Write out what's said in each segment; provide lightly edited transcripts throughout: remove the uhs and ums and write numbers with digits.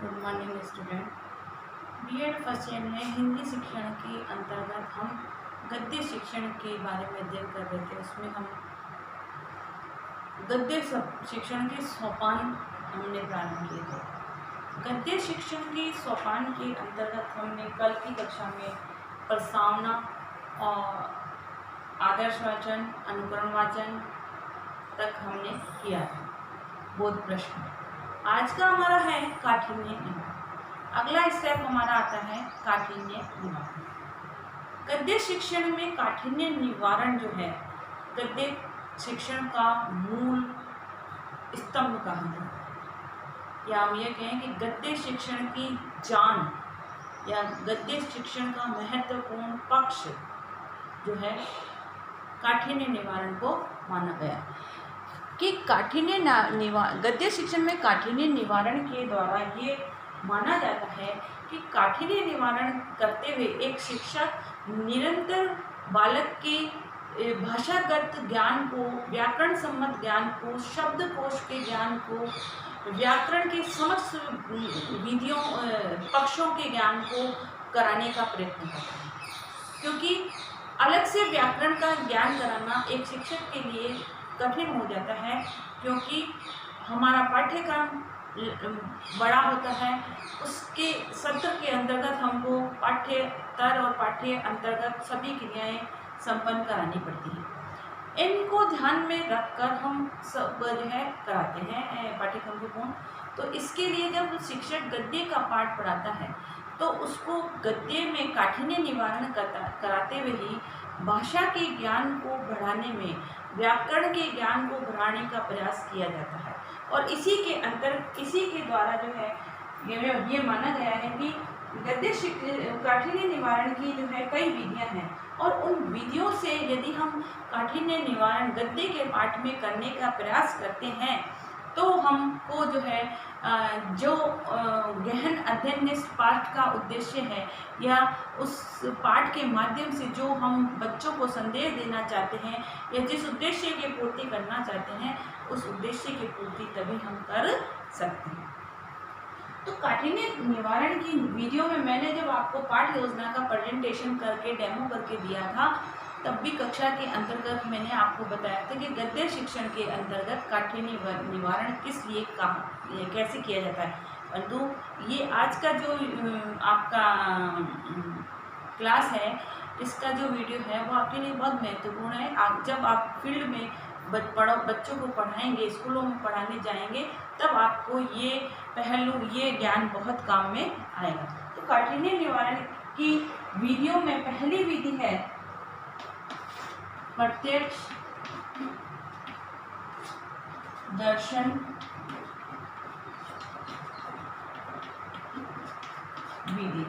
Good morning student. BEd first year में हिंदी शिक्षण के अंतर्गत हम गद्य शिक्षण के बारे में अध्ययन कर रहे थे। उसमें हम गद्य शिक्षण के सोपान हमने प्रारंभ किए थे। गद्य शिक्षण के सोपान के अंतर्गत हमने कल की कक्षा में प्रस्तावना और आदर्श वाचन, अनुकरण वाचन तक हमने किया था बोध प्रश्न। आज का हमारा है काठिन्य निवारण। अगला स्टेप हमारा आता है काठिन्य निवारण। गद्य शिक्षण में काठिन्य निवारण जो है गद्य शिक्षण का मूल स्तंभ कहा है, या हम ये कहें कि गद्य शिक्षण की जान या गद्य शिक्षण का महत्वपूर्ण पक्ष जो है काठिन्य निवारण को माना गया कि गद्य शिक्षण में काठिन्य निवारण के द्वारा ये माना जाता है कि काठिन्य निवारण करते हुए एक शिक्षक निरंतर बालक के भाषागत ज्ञान को, व्याकरण सम्मत ज्ञान को, शब्दकोश के ज्ञान को, व्याकरण के समस्त विधियों पक्षों के ज्ञान को कराने का प्रयत्न करता है। क्योंकि अलग से व्याकरण का ज्ञान कराना एक शिक्षक के लिए कठिन हो जाता है, क्योंकि हमारा पाठ्यक्रम बड़ा होता है। उसके सत्र के अंतर्गत हमको पाठ्येतर और पाठ्य अंतर्गत सभी क्रियाएं संपन्न करानी पड़ती हैं। इनको ध्यान में रखकर हम सब जो है कराते हैं पाठ्यक्रम को पूर्ण। तो इसके लिए जब शिक्षक गद्य का पाठ पढ़ाता है तो उसको गद्य में काठिन्य निवारण कराते हुए ही भाषा के ज्ञान को बढ़ाने में, व्याकरण के ज्ञान को बढ़ाने का प्रयास किया जाता है। और इसी के द्वारा जो है ये माना गया है कि गद्य काठिन्य निवारण की जो है कई विधियां हैं, और उन विधियों से यदि हम काठिन्य निवारण गद्य के पाठ में करने का प्रयास करते हैं तो हमको जो है जो गहन अध्ययन इस पाठ का उद्देश्य है, या उस पाठ के माध्यम से जो हम बच्चों को संदेश देना चाहते हैं या जिस उद्देश्य की पूर्ति करना चाहते हैं, उस उद्देश्य की पूर्ति तभी हम कर सकते हैं। तो काठिन्य निवारण की वीडियो में मैंने जब आपको पाठ योजना का प्रेजेंटेशन करके डेमो करके दिया था, तब भी कक्षा के अंतर्गत मैंने आपको बताया था कि गद्य शिक्षण के अंतर्गत काठिन्य निवारण किस लिए कैसे किया जाता है। परंतु ये आज का जो आपका क्लास है, इसका जो वीडियो है वो आपके लिए बहुत महत्वपूर्ण है। जब आप फील्ड में बच्चों को पढ़ाएंगे, स्कूलों में पढ़ाने जाएंगे, तब आपको ये पहलू, ये ज्ञान बहुत काम में आएगा। तो काठिन्य निवारण की वीडियो में पहली विधि है प्रत्यक्ष दर्शन विधि।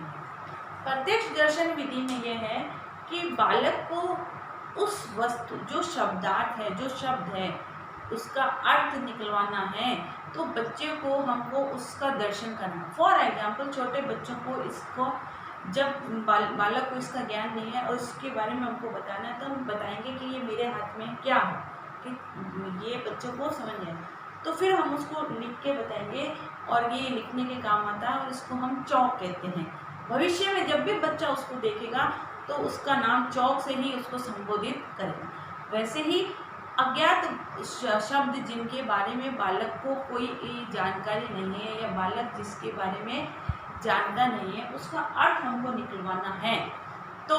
प्रत्यक्ष दर्शन विधि में यह है कि बालक को उस वस्तु, जो शब्दार्थ है, जो शब्द है, उसका अर्थ निकलवाना है, तो बच्चे को हमको उसका दर्शन करना। फॉर एग्जाम्पल, छोटे बच्चों को इसको जब बालक को इसका ज्ञान नहीं है और इसके बारे में हमको बताना है, तो हम बताएंगे कि ये मेरे हाथ में क्या है, कि ये बच्चों को समझ आए। तो फिर हम उसको लिख के बताएंगे, और ये लिखने के काम आता है, और इसको हम चौक कहते हैं। भविष्य में जब भी बच्चा उसको देखेगा तो उसका नाम चौक से ही उसको संबोधित करेगा। वैसे ही अज्ञात शब्द जिनके बारे में बालक को कोई जानकारी नहीं है, या बालक जिसके बारे में जानता नहीं है, उसका अर्थ हमको निकलवाना है, तो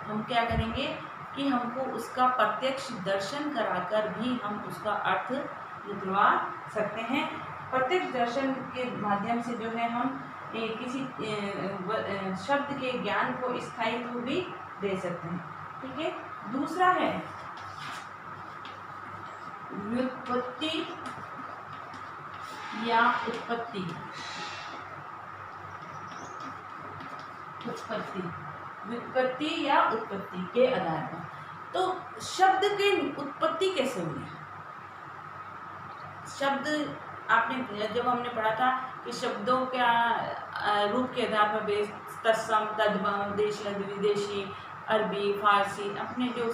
हम क्या करेंगे कि हमको उसका प्रत्यक्ष दर्शन कराकर भी हम उसका अर्थ निकलवा सकते हैं। प्रत्यक्ष दर्शन के माध्यम से जो है हम किसी शब्द के ज्ञान को स्थायित्व भी दे सकते हैं। ठीक है। दूसरा है व्युत्पत्ति या उत्पत्ति। व्युत्पत्ति या उत्पत्ति के आधार पर, तो शब्द की उत्पत्ति कैसे हुई? शब्द आपने जब हमने पढ़ा था कि शब्दों का रूप के आधार पर तत्सम, तद्भव, देशी, विदेशी, अरबी, फारसी, अपने जो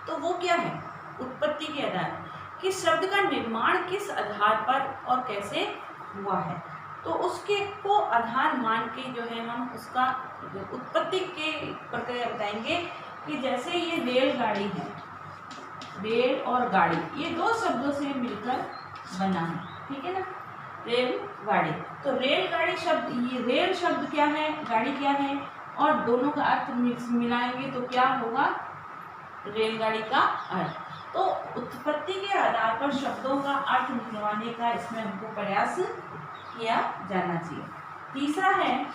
तो वो क्या है? उत्पत्ति के आधार कि शब्द का निर्माण किस आधार पर और कैसे हुआ है। तो उसके को आधार मान के जो है हम उसका उत्पत्ति के प्रक्रिया बताएंगे कि जैसे ये रेलगाड़ी है, रेल और गाड़ी ये दो शब्दों से मिलकर बना है, ठीक है ना, रेलगाड़ी। तो रेलगाड़ी शब्द, ये रेल शब्द क्या है, गाड़ी क्या है, और दोनों का अर्थ मिलाएंगे तो क्या होगा, रेलगाड़ी का अर्थ। तो उत्पत्ति के आधार पर शब्दों का अर्थ निकलवाने का इसमें हमको प्रयास किया जाना चाहिए। तीसरा है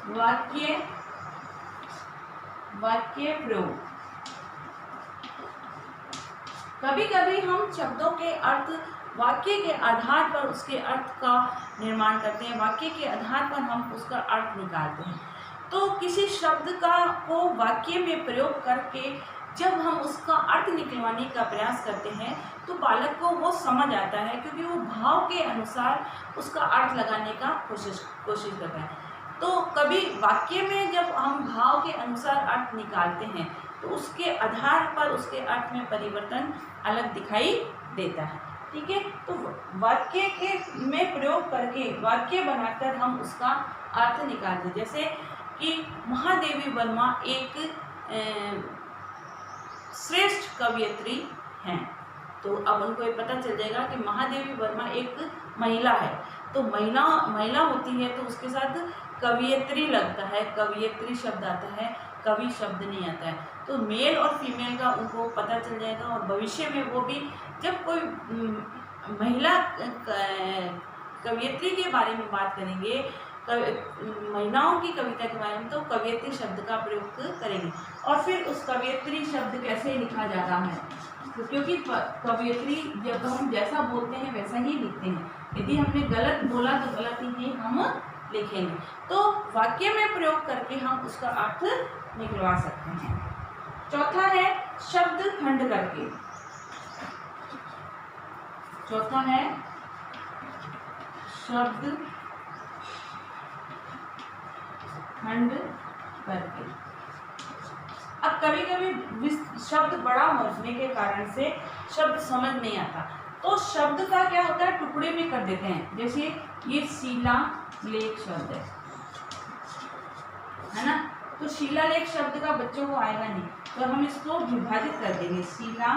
वाक्य प्रयोग। कभी कभी हम शब्दों के अर्थ वाक्य के आधार पर उसके अर्थ का निर्माण करते हैं, वाक्य के आधार पर हम उसका अर्थ निकालते हैं। तो किसी शब्द को वाक्य में प्रयोग करके जब हम उसका अर्थ निकलवाने का प्रयास करते हैं तो बालक को वो समझ आता है, क्योंकि वो भाव के अनुसार उसका अर्थ लगाने का कोशिश करता है। तो कभी वाक्य में जब हम भाव के अनुसार अर्थ निकालते हैं तो उसके आधार पर उसके अर्थ में परिवर्तन अलग दिखाई देता है, ठीक है। तो वाक्य के में प्रयोग करके वाक्य बनाकर हम उसका अर्थ निकालते हैं। जैसे कि महादेवी वर्मा एक श्रेष्ठ कवयित्री हैं, तो अब उनको ये पता चल जाएगा कि महादेवी वर्मा एक महिला है। तो महिला होती है तो उसके साथ कवयित्री लगता है, कवयित्री शब्द आता है, कवि शब्द नहीं आता है। तो मेल और फीमेल का उनको पता चल जाएगा, और भविष्य में वो भी जब कोई महिला कवयित्री के बारे में बात करेंगे, महिलाओं की कविता के बारे में, तो कवयित्री शब्द का प्रयोग करेंगे। और फिर उस कवयित्री शब्द कैसे लिखा जाता है, तो क्योंकि कवयित्री जब हम जैसा बोलते हैं वैसा ही लिखते हैं, यदि हमने गलत बोला तो गलत ही हम लिखेंगे। तो वाक्य में प्रयोग करके हम उसका अर्थ निकलवा सकते हैं। चौथा है शब्द खंड करके। चौथा है शब्द खंड करके। अब कभी कभी शब्द बड़ा होने के कारण से शब्द समझ नहीं आता, तो शब्द का क्या होता है, टुकड़े में कर देते हैं। जैसे ये शिलालेख शब्द है ना, तो शिलालेख शब्द का बच्चों को आएगा नहीं, तो हम इसको विभाजित कर देंगे, शिला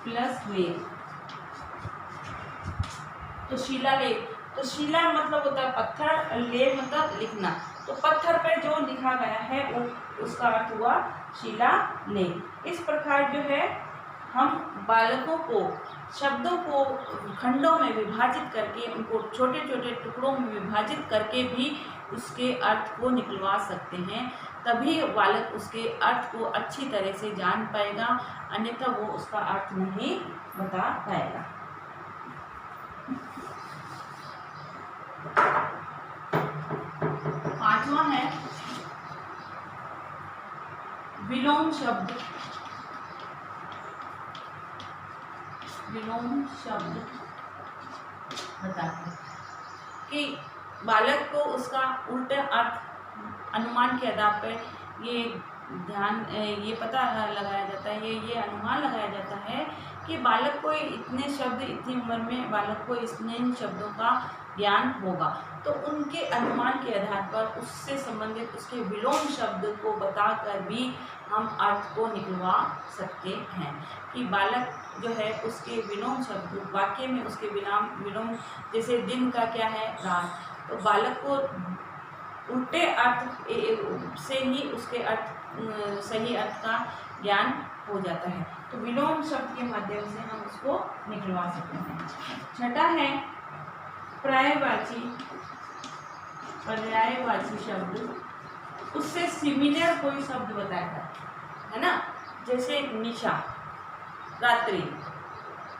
प्लस लेख। तो शिलालेख, तो शिला मतलब होता है पत्थर, लेख मतलब लिखना। तो पत्थर पर जो लिखा गया है वो उसका अर्थ हुआ शिलालेख। इस प्रकार जो है हम बालकों को शब्दों को खंडों में विभाजित करके, उनको छोटे छोटे टुकड़ों में विभाजित करके भी उसके अर्थ को निकलवा सकते हैं। तभी बालक उसके अर्थ को अच्छी तरह से जान पाएगा, अन्यथा वो उसका अर्थ नहीं बता पाएगा। पांचवा है विलोम शब्द। विलोम शब्द बताते हैं कि बालक को उसका उल्टा अर्थ अनुमान के आधार पर ये पता लगाया जाता है, ये अनुमान लगाया जाता है कि बालक को इतने शब्द, इतनी उम्र में बालक को इतने शब्दों का ज्ञान होगा। तो उनके अनुमान के आधार पर उससे संबंधित उसके विलोम शब्द को बताकर भी हम अर्थ को निकलवा सकते हैं कि बालक जो है उसके विलोम शब्द वाक्य में उसके विलोम, जैसे दिन का क्या है, रात। तो बालक को उल्टे अर्थ से ही उसके सही अर्थ का ज्ञान हो जाता है। तो विलोम शब्द के माध्यम से हम उसको निकलवा सकते हैं। छठा है पर्यायवाची शब्द। उससे सिमिलर कोई शब्द बताएगा, है ना, जैसे निशा, रात्रि।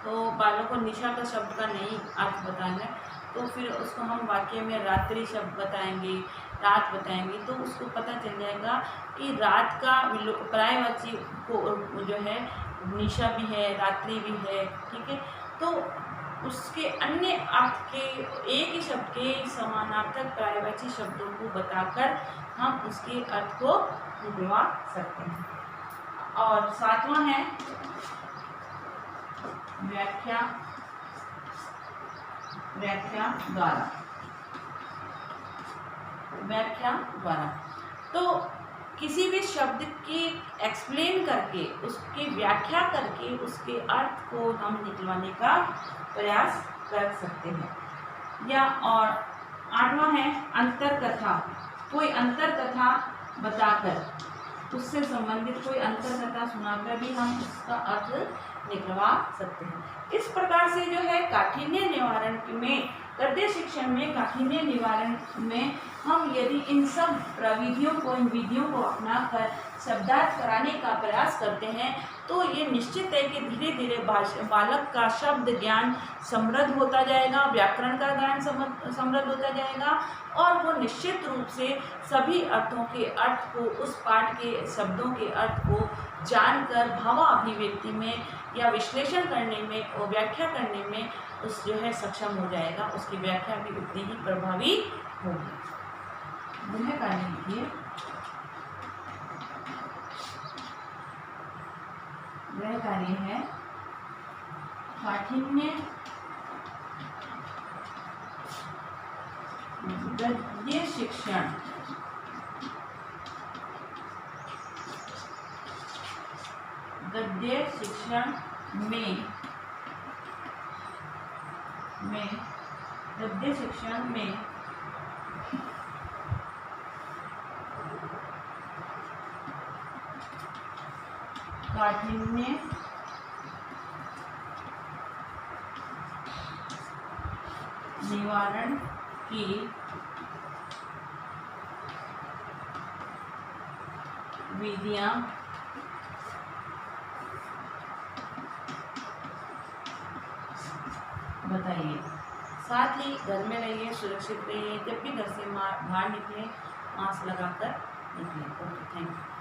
तो बालों को निशा का शब्द का नहीं अर्थ बताएंगे, तो फिर उसको हम वाक्य में रात्रि शब्द बताएंगे, रात बताएंगे, तो उसको पता चल जाएगा कि रात का पर्यायवाची को जो है निशा भी है, रात्रि भी है, ठीक है। तो उसके अन्य अर्थ के एक ही शब्द के समानार्थक पर्यायवाची शब्दों को बताकर हम उसके अर्थ को निकलवा सकते हैं। और सातवां है व्याख्या द्वारा। व्याख्या द्वारा। तो किसी भी शब्द की एक्सप्लेन करके, उसकी व्याख्या करके उसके अर्थ को हम निकलवाने का प्रयास कर सकते हैं। या और 8वां है अंतर कथा। कोई अंतर कथा बताकर, उससे संबंधित कोई अंतर कथा सुनाकर भी हम उसका अर्थ निकलवा सकते हैं। इस प्रकार से जो है काठिन्य निवारण में, गद्य शिक्षण में काठिन्य निवारण में हम यदि इन सब प्रविधियों को, इन विधियों को अपनाकर शब्दार्थ कराने का प्रयास करते हैं तो ये निश्चित है कि धीरे धीरे बालक का शब्द ज्ञान समृद्ध होता जाएगा, व्याकरण का ज्ञान समृद्ध होता जाएगा और वो निश्चित रूप से सभी अर्थों के अर्थ को, उस पाठ के शब्दों के अर्थ को जानकर भावाभिव्यक्ति में या विश्लेषण करने में और व्याख्या करने में उस जो है सक्षम हो जाएगा। उसकी व्याख्या भी उतनी ही प्रभावी होगी। गृह कार्य लिखिए। गृह कार्य है काठिन्य गद्य शिक्षण गद्य शिक्षण में गद्य शिक्षण में काठिन्य निवारण की विधियां बताइए। साथ ही घर में रहिए, सुरक्षित रहिए। जब भी घर से बाहर निकले मास्क लगाकर निकले। Okay, thank you.